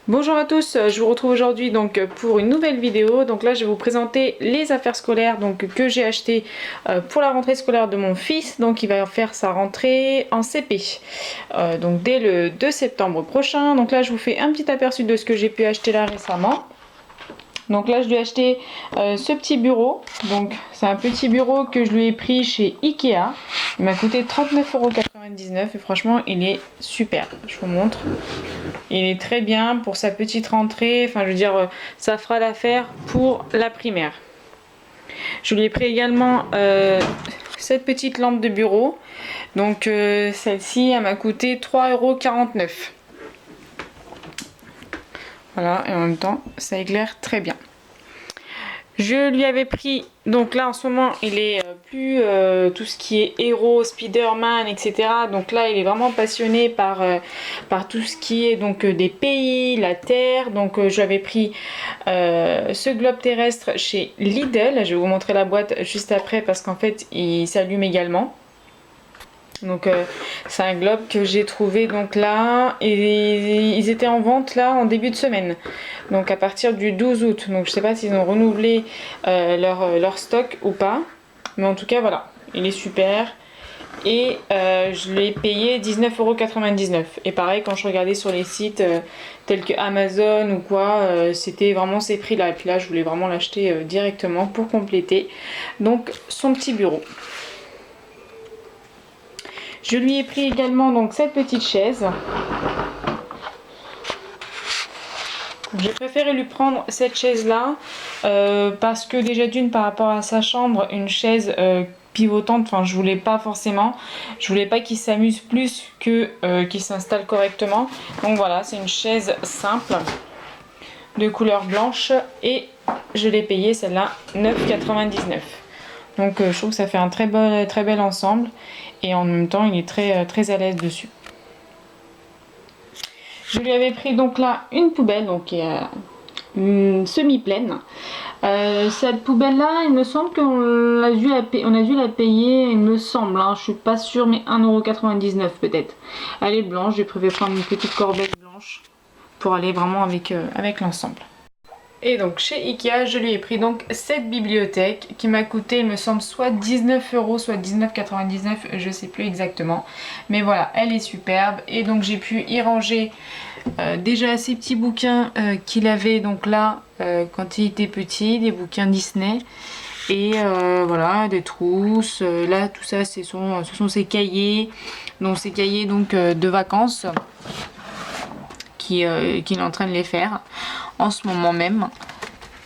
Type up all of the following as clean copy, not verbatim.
Bonjour à tous, je vous retrouve aujourd'hui donc pour une nouvelle vidéo. Donc là je vais vous présenter les affaires scolaires donc, que j'ai achetées pour la rentrée scolaire de mon fils. Donc il va faire sa rentrée en CP donc dès le 2 septembre prochain. Donc là je vous fais un petit aperçu de ce que j'ai pu acheter là récemment. Donc là je lui ai acheté ce petit bureau. Donc c'est un petit bureau que je lui ai pris chez Ikea. Il m'a coûté 39,99 € et franchement il est super. Je vous montre. Il est très bien pour sa petite rentrée. Enfin je veux dire ça fera l'affaire pour la primaire. Je lui ai pris également cette petite lampe de bureau. Donc celle-ci elle m'a coûté 3,49 €. Voilà, et en même temps, ça éclaire très bien. Je lui avais pris, donc là en ce moment, il est plus tout ce qui est héros, Spider-Man, etc. Donc là, il est vraiment passionné par tout ce qui est donc des pays, la Terre. Donc je lui avais pris ce globe terrestre chez Lidl. Je vais vous montrer la boîte juste après parce qu'en fait, il s'allume également. Donc c'est un globe que j'ai trouvé donc là et ils étaient en vente là en début de semaine, donc à partir du 12 août. Donc je sais pas s'ils ont renouvelé leur stock ou pas, mais en tout cas voilà, il est super et je l'ai payé 19,99 €. Et pareil, quand je regardais sur les sites tels que Amazon ou quoi, c'était vraiment ces prix là. Et puis là je voulais vraiment l'acheter directement pour compléter donc son petit bureau. Je lui ai pris également donc cette petite chaise. J'ai préféré lui prendre cette chaise là parce que déjà d'une par rapport à sa chambre, une chaise pivotante, enfin je voulais pas forcément, je voulais pas qu'il s'amuse plus que qu'il s'installe correctement. Donc voilà, c'est une chaise simple de couleur blanche et je l'ai payée celle-là 9,99 €. Donc je trouve que ça fait un très bel ensemble et en même temps il est très à l'aise dessus. Je lui avais pris donc là une poubelle donc qui est semi-pleine. Cette poubelle là, il me semble qu'on a dû la payer, il me semble, hein, je suis pas sûre, mais 1,99 € peut-être. Elle est blanche, j'ai préféré prendre une petite corbeille blanche pour aller vraiment avec l'ensemble. Et donc chez Ikea, je lui ai pris donc cette bibliothèque qui m'a coûté, il me semble, soit 19 €, soit 19,99 €, je sais plus exactement. Mais voilà, elle est superbe et donc j'ai pu y ranger déjà ces petits bouquins qu'il avait donc là quand il était petit, des bouquins Disney. Et voilà, des trousses, là tout ça ce sont ses cahiers, donc ces cahiers donc, de vacances qu'il est en train de les faire en ce moment même.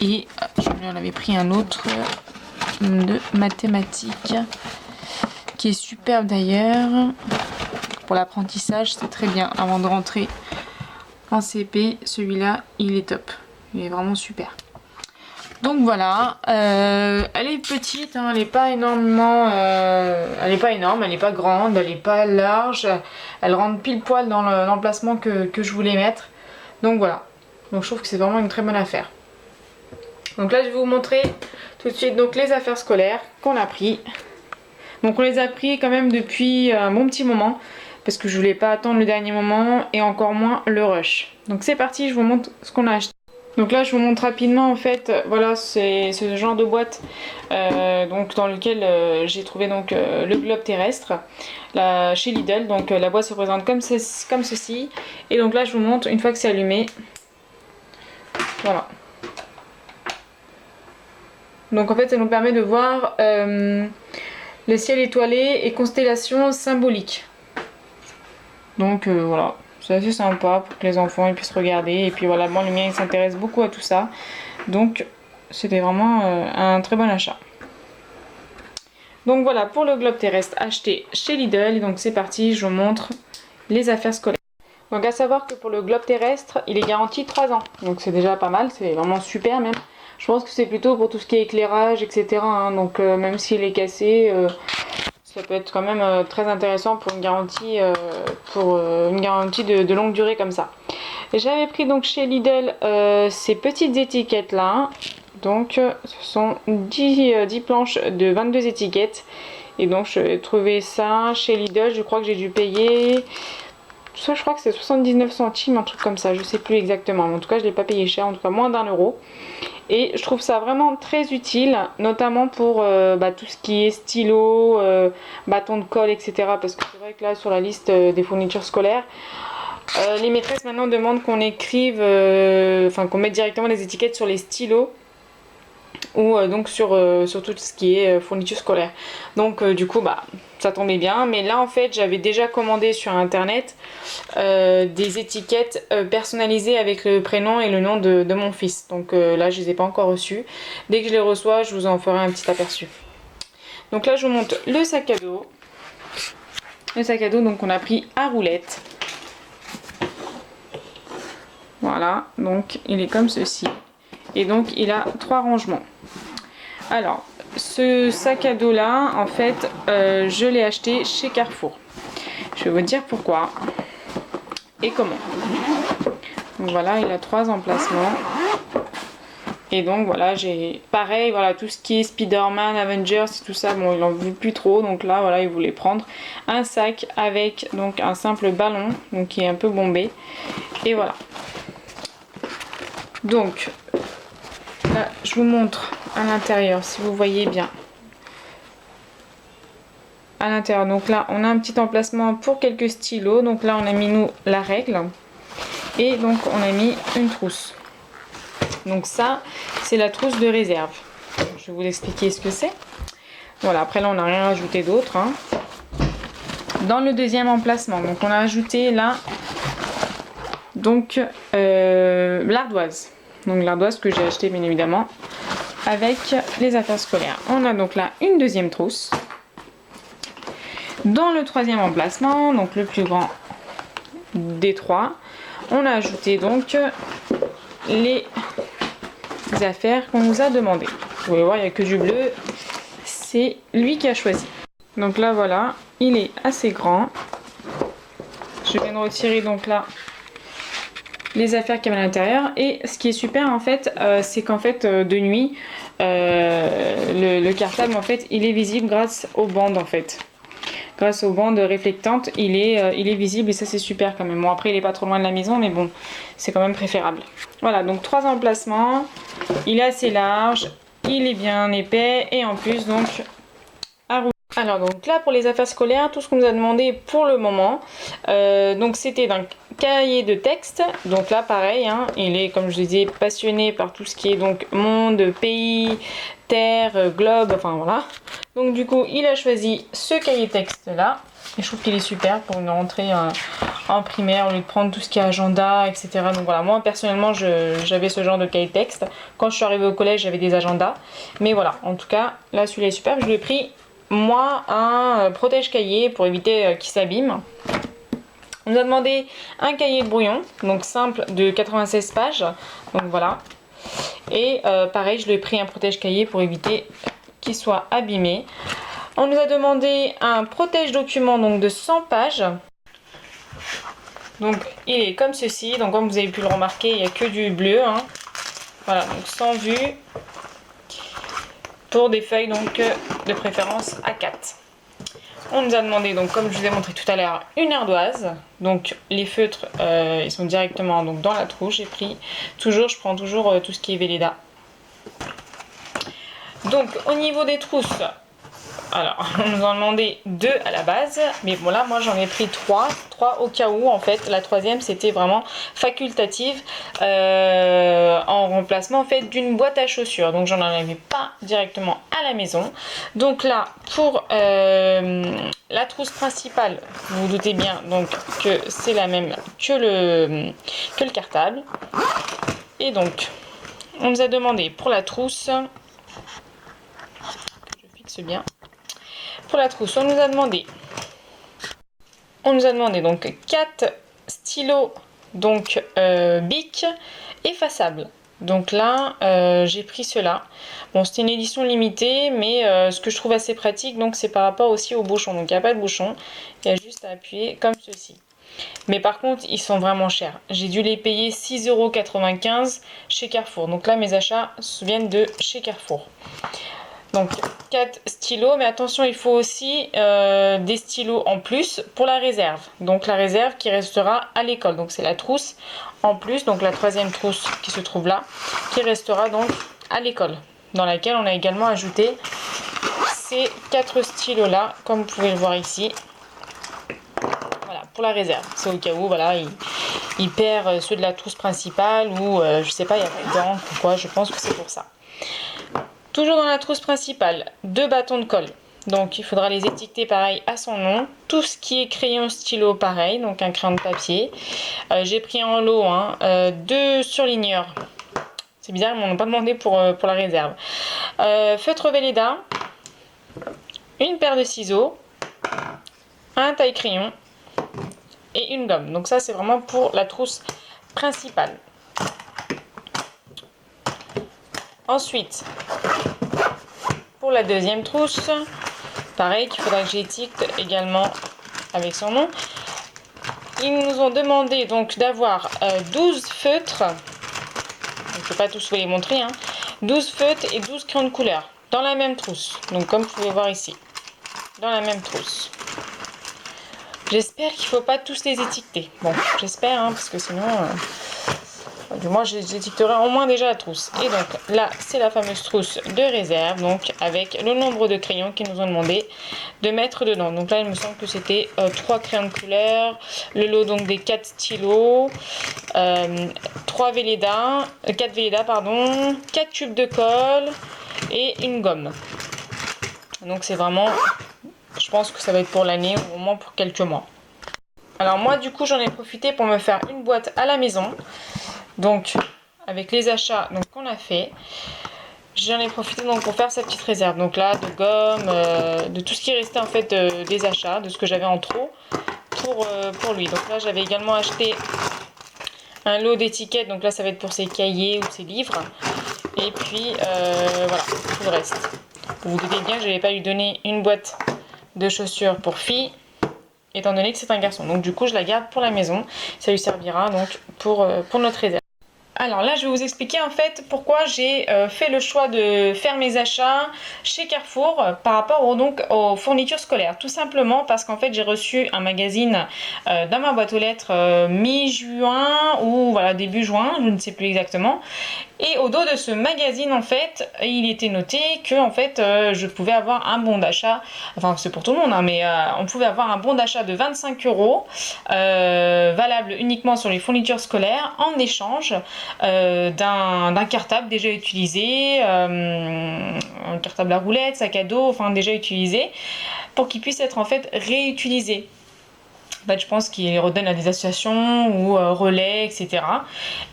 Et je lui en avais pris un autre de mathématiques qui est superbe d'ailleurs pour l'apprentissage, c'est très bien avant de rentrer en CP. Celui-là il est top, il est vraiment super. Donc voilà, elle est petite, hein, elle n'est pas énormément, elle n'est pas énorme, elle n'est pas grande, elle n'est pas large, elle rentre pile poil dans l'emplacement que je voulais mettre. Donc voilà, donc je trouve que c'est vraiment une très bonne affaire. Donc là je vais vous montrer tout de suite donc les affaires scolaires qu'on a pris. Donc on les a pris quand même depuis un bon petit moment parce que je voulais pas attendre le dernier moment et encore moins le rush. Donc c'est parti, je vous montre ce qu'on a acheté. Donc là je vous montre rapidement en fait, voilà c'est ce genre de boîte donc dans lequel j'ai trouvé donc le globe terrestre là, chez Lidl. Donc la boîte se présente comme ceci et donc là je vous montre une fois que c'est allumé. Voilà. Donc en fait ça nous permet de voir le ciel étoilé et constellations symboliques. Donc voilà. C'est assez sympa pour que les enfants ils puissent regarder. Et puis voilà, moi le mien il s'intéresse beaucoup à tout ça. Donc c'était vraiment un très bon achat. Donc voilà pour le globe terrestre acheté chez Lidl. Et donc c'est parti, je vous montre les affaires scolaires. Donc à savoir que pour le globe terrestre, il est garanti 3 ans. Donc c'est déjà pas mal, c'est vraiment super même. Je pense que c'est plutôt pour tout ce qui est éclairage, etc. hein. Donc même s'il est cassé... ça peut être quand même très intéressant pour une garantie, de longue durée comme ça. J'avais pris donc chez Lidl ces petites étiquettes là. Donc ce sont 10 planches de 22 étiquettes. Et donc je vais trouver ça chez Lidl. Je crois que j'ai dû payer soit je crois que c'est 79 centimes, un truc comme ça, je sais plus exactement. Mais en tout cas, je l'ai pas payé cher, en tout cas moins d'1 euro. Et je trouve ça vraiment très utile, notamment pour tout ce qui est stylo, bâton de colle, etc. Parce que c'est vrai que là, sur la liste des fournitures scolaires, les maîtresses maintenant demandent qu'on écrive, qu'on mette directement des étiquettes sur les stylos ou donc sur tout ce qui est fourniture scolaire. Donc du coup ça tombait bien, mais là en fait j'avais déjà commandé sur internet des étiquettes personnalisées avec le prénom et le nom de mon fils. Donc là je les ai pas encore reçues. Dès que je les reçois, je vous en ferai un petit aperçu. Donc là je vous montre le sac à dos. Le sac à dos donc on a pris à roulettes. Voilà, donc il est comme ceci. Et donc il a 3 rangements. Alors, ce sac à dos là, en fait, je l'ai acheté chez Carrefour. Je vais vous dire pourquoi et comment. Donc voilà, il a 3 emplacements. Et donc voilà, j'ai pareil, voilà, tout ce qui est Spider-Man, Avengers, tout ça, bon, il en veut plus trop. Donc là, voilà, il voulait prendre un sac avec donc un simple ballon, donc qui est un peu bombé. Et voilà. Donc là, je vous montre à l'intérieur si vous voyez bien. À l'intérieur, donc là, on a un petit emplacement pour quelques stylos. Donc là, on a mis nous la règle et donc on a mis une trousse. Donc ça, c'est la trousse de réserve. Je vais vous expliquer ce que c'est. Voilà, après là, on n'a rien ajouté d'autre. Hein. Dans le deuxième emplacement, donc on a ajouté là, donc l'ardoise. Donc l'ardoise que j'ai acheté bien évidemment avec les affaires scolaires. On a donc là une deuxième trousse. Dans le troisième emplacement, donc le plus grand des 3, on a ajouté donc les affaires qu'on nous a demandé. Vous pouvez voir, il n'y a que du bleu. C'est lui qui a choisi. Donc là voilà, il est assez grand. Je viens de retirer donc là les affaires qu'il y avait à l'intérieur. Et ce qui est super en fait, c'est qu'en fait de nuit, le cartable en fait, il est visible grâce aux bandes en fait. Grâce aux bandes réflectantes, il est visible et ça c'est super quand même. Bon après il est pas trop loin de la maison mais bon, c'est quand même préférable. Voilà, donc 3 emplacements, il est assez large, il est bien épais et en plus donc à rouler. Alors donc là pour les affaires scolaires, tout ce qu'on nous a demandé pour le moment, donc c'était d'un cahier de texte. Donc là pareil, hein, il est comme je disais passionné par tout ce qui est donc monde, pays, terre, globe, enfin voilà. Donc du coup il a choisi ce cahier texte là. Et je trouve qu'il est super pour une rentrée en primaire au lieu de prendre tout ce qui est agenda, etc. Donc voilà, moi personnellement j'avais ce genre de cahier texte. Quand je suis arrivée au collège j'avais des agendas. Mais voilà, en tout cas là celui-là est super. Je lui ai pris moi un protège-cahier pour éviter qu'il s'abîme. On nous a demandé un cahier de brouillon, donc simple de 96 pages. Donc voilà. Et pareil, je lui ai pris un protège-cahier pour éviter qu'il soit abîmé. On nous a demandé un protège-document donc de 100 pages. Donc il est comme ceci. Donc comme vous avez pu le remarquer, il n'y a que du bleu. Hein. Voilà, donc sans vue. Pour des feuilles donc de préférence A4. On nous a demandé donc comme je vous ai montré tout à l'heure une ardoise. Donc les feutres ils sont directement donc dans la trousse. J'ai pris je prends toujours tout ce qui est Velleda. Donc au niveau des trousses, alors on nous en a demandé 2 à la base, mais bon là moi j'en ai pris 3 au cas où en fait. La troisième c'était vraiment facultative en remplacement en fait d'une boîte à chaussures, donc j'en avais pas directement à la maison. Donc là pour la trousse principale, vous vous doutez bien donc que c'est la même que le cartable. Et donc on nous a demandé pour la trousse, que je fixe bien. Pour la trousse, on nous a demandé donc 4 stylos donc Bic effaçables. Donc là, j'ai pris cela. Bon, c'était une édition limitée, mais ce que je trouve assez pratique, donc c'est par rapport aussi au bouchon. Donc il n'y a pas de bouchon, il y a juste à appuyer comme ceci. Mais par contre, ils sont vraiment chers. J'ai dû les payer 6,95 € chez Carrefour. Donc là, mes achats viennent de chez Carrefour. Donc 4 stylos, mais attention, il faut aussi des stylos en plus pour la réserve. Donc la réserve qui restera à l'école. Donc c'est la trousse en plus, donc la troisième trousse qui se trouve là, qui restera donc à l'école, dans laquelle on a également ajouté ces 4 stylos là, comme vous pouvez le voir ici. Voilà, pour la réserve. C'est au cas où, voilà, il perd ceux de la trousse principale ou je sais pas, il y a pas d'encre ou quoi, je pense que c'est pour ça. Toujours dans la trousse principale, 2 bâtons de colle. Donc il faudra les étiqueter pareil à son nom. Tout ce qui est crayon stylo pareil, donc un crayon de papier. J'ai pris en lot 2 surligneurs. C'est bizarre, ils m'en ont pas demandé pour la réserve. Feutre Velleda, une paire de ciseaux, un taille-crayon et une gomme. Donc ça c'est vraiment pour la trousse principale. Ensuite, pour la deuxième trousse, pareil qu'il faudra que j'étiquette également avec son nom. Ils nous ont demandé donc d'avoir 12 feutres. Je ne peux pas tous vous les montrer. 12 feutres et 12 crayons de couleur dans la même trousse. Donc comme vous pouvez voir ici, dans la même trousse. J'espère qu'il ne faut pas tous les étiqueter. Bon, j'espère, parce que sinon... du moins j'étiqueterai au moins déjà la trousse. Et donc là c'est la fameuse trousse de réserve, donc avec le nombre de crayons qu'ils nous ont demandé de mettre dedans. Donc là il me semble que c'était 3 crayons de couleur, le lot donc des 4 stylos, 4 Velleda pardon, 4 tubes de colle et une gomme. Donc c'est vraiment, je pense que ça va être pour l'année ou au moins pour quelques mois. Alors moi du coup j'en ai profité pour me faire une boîte à la maison. Donc avec les achats qu'on a fait, j'en ai profité donc pour faire sa petite réserve. Donc là de gomme, de tout ce qui restait en fait des achats, de ce que j'avais en trop pour lui. Donc là j'avais également acheté un lot d'étiquettes. Donc là ça va être pour ses cahiers ou ses livres. Et puis voilà, tout le reste. Vous vous doutez bien que je n'avais pas lui donner une boîte de chaussures pour fille, étant donné que c'est un garçon. Donc du coup je la garde pour la maison. Ça lui servira donc pour notre réserve. Alors là, je vais vous expliquer en fait pourquoi j'ai fait le choix de faire mes achats chez Carrefour par rapport aux fournitures scolaires. Tout simplement parce qu'en fait, j'ai reçu un magazine dans ma boîte aux lettres mi-juin ou voilà, début juin, je ne sais plus exactement. Et au dos de ce magazine, en fait, il était noté que en fait, je pouvais avoir un bon d'achat, enfin c'est pour tout le monde, mais on pouvait avoir un bon d'achat de 25 €, valable uniquement sur les fournitures scolaires, en échange d'un cartable déjà utilisé, un cartable à roulettes, sac à dos, enfin déjà utilisé, pour qu'il puisse être en fait réutilisé. En fait, je pense qu'il redonne à des associations ou relais, etc.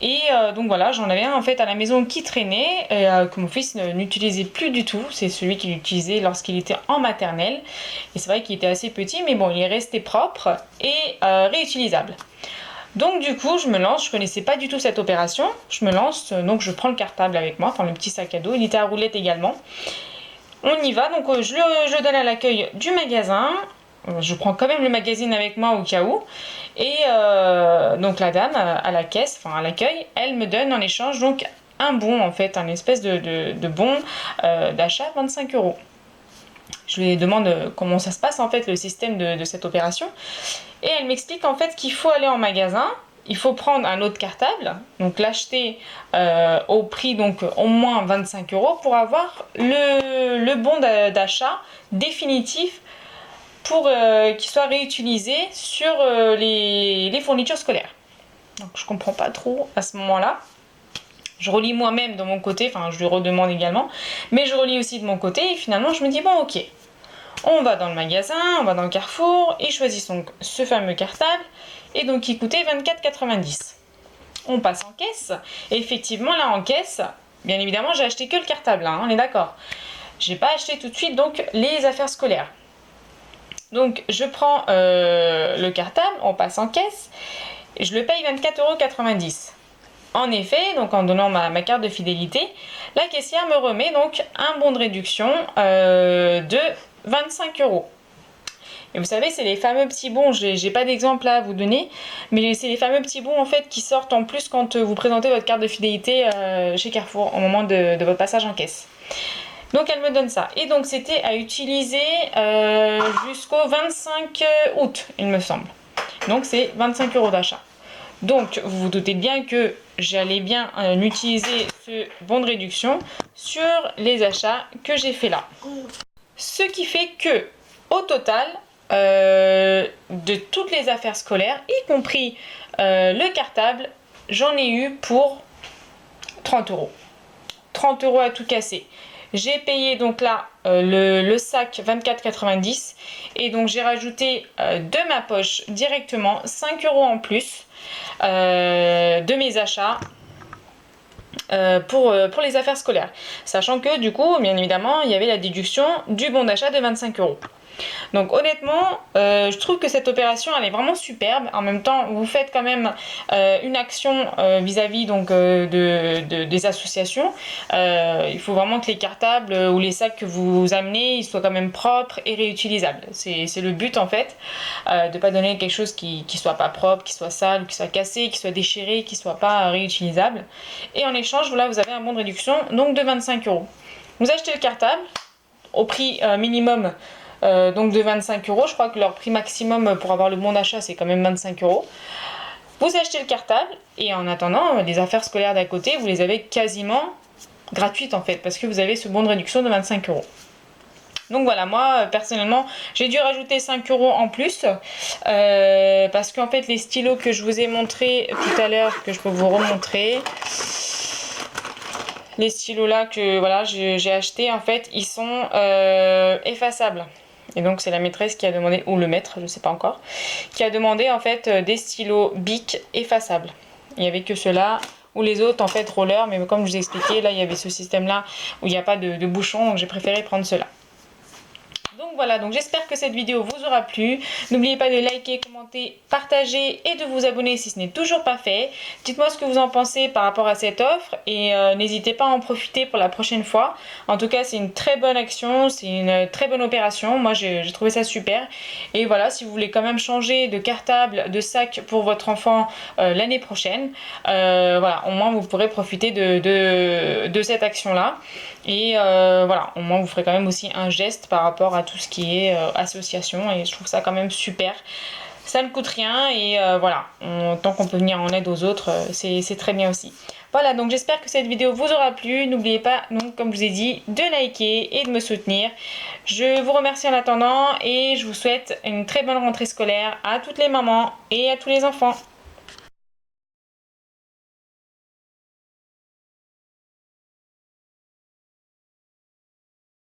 Et donc voilà, j'en avais un en fait à la maison qui traînait et que mon fils n'utilisait plus du tout. C'est celui qu'il utilisait lorsqu'il était en maternelle. Et c'est vrai qu'il était assez petit, mais bon, il est resté propre et réutilisable. Donc du coup, je me lance, je connaissais pas du tout cette opération. Je me lance, donc je prends le cartable avec moi, enfin le petit sac à dos. Il était à roulettes également. On y va, donc je le donne à l'accueil du magasin. Je prends quand même le magazine avec moi au cas où. Et donc la dame à la caisse, enfin à l'accueil, elle me donne en échange donc un bon en fait, un espèce de bon d'achat 25 €. Je lui demande comment ça se passe en fait le système de cette opération. Et elle m'explique en fait qu'il faut aller en magasin, il faut prendre un autre cartable, donc l'acheter au prix donc au moins 25 € pour avoir le bon d'achat définitif pour qu'il soit réutilisé sur les fournitures scolaires. Donc je comprends pas trop à ce moment-là. Je relis moi-même de mon côté, enfin je lui redemande également, mais je relis aussi de mon côté et finalement je me dis bon ok, on va dans le magasin, on va dans le Carrefour, il choisit ce fameux cartable et donc il coûtait 24,90 €. On passe en caisse et effectivement là en caisse, bien évidemment j'ai acheté que le cartable, on est d'accord. J'ai pas acheté tout de suite donc les affaires scolaires. Donc je prends le cartable, on passe en caisse, et je le paye 24,90 €. En effet, donc en donnant ma carte de fidélité, la caissière me remet donc un bon de réduction de 25 €. Et vous savez, c'est les fameux petits bons, j'ai pas d'exemple là à vous donner, mais c'est les fameux petits bons en fait qui sortent en plus quand vous présentez votre carte de fidélité chez Carrefour au moment de votre passage en caisse. Donc elle me donne ça. Et donc c'était à utiliser jusqu'au 25 août, il me semble. Donc c'est 25 € d'achat. Donc vous vous doutez bien que j'allais bien utiliser ce bon de réduction sur les achats que j'ai fait là. Ce qui fait que au total, de toutes les affaires scolaires, y compris le cartable, j'en ai eu pour 30 €. 30 € à tout casser. J'ai payé donc là le sac 24,90 et donc j'ai rajouté de ma poche directement 5 € en plus de mes achats pour les affaires scolaires. Sachant que du coup, bien évidemment, il y avait la déduction du bon d'achat de 25 €. Donc honnêtement, je trouve que cette opération elle est vraiment superbe. En même temps, vous faites quand même une action vis-à-vis donc des associations. Il faut vraiment que les cartables ou les sacs que vous amenez, ils soient quand même propres et réutilisables. C'est le but en fait, de pas donner quelque chose qui soit pas propre, qui soit sale, ou qui soit cassé, qui soit déchiré, qui soit pas réutilisable. Et en échange, voilà, vous avez un bon de réduction donc de 25 €. Vous achetez le cartable au prix minimum. Donc de 25 €, je crois que leur prix maximum pour avoir le bon d'achat c'est quand même 25 €. Vous achetez le cartable et en attendant les affaires scolaires d'à côté vous les avez quasiment gratuites en fait parce que vous avez ce bon de réduction de 25 €. Donc voilà, moi personnellement j'ai dû rajouter 5 € en plus parce qu'en fait les stylos que je vous ai montré tout à l'heure, que je peux vous remontrer, les stylos là que voilà j'ai acheté en fait ils sont effaçables. Et donc c'est la maîtresse qui a demandé, ou le maître, je sais pas encore, qui a demandé en fait des stylos Bic effaçables. Il n'y avait que ceux-là, ou les autres en fait roller, mais comme je vous ai expliqué, là il y avait ce système là où il n'y a pas de bouchon, donc j'ai préféré prendre ceux-là. Donc voilà, donc j'espère que cette vidéo vous aura plu. N'oubliez pas de liker, commenter, partager et de vous abonner si ce n'est toujours pas fait. Dites-moi ce que vous en pensez par rapport à cette offre et n'hésitez pas à en profiter pour la prochaine fois. En tout cas, c'est une très bonne action, c'est une très bonne opération. Moi, j'ai trouvé ça super. Et voilà, si vous voulez quand même changer de cartable, de sac pour votre enfant l'année prochaine, voilà, au moins vous pourrez profiter de cette action-là. Et voilà, au moins vous ferez quand même aussi un geste par rapport à tout ce qui est association et je trouve ça quand même super. Ça ne coûte rien et voilà, tant qu'on peut venir en aide aux autres, c'est très bien aussi. Voilà, donc j'espère que cette vidéo vous aura plu. N'oubliez pas, donc, comme je vous ai dit, de liker et de me soutenir. Je vous remercie en attendant et je vous souhaite une très bonne rentrée scolaire à toutes les mamans et à tous les enfants.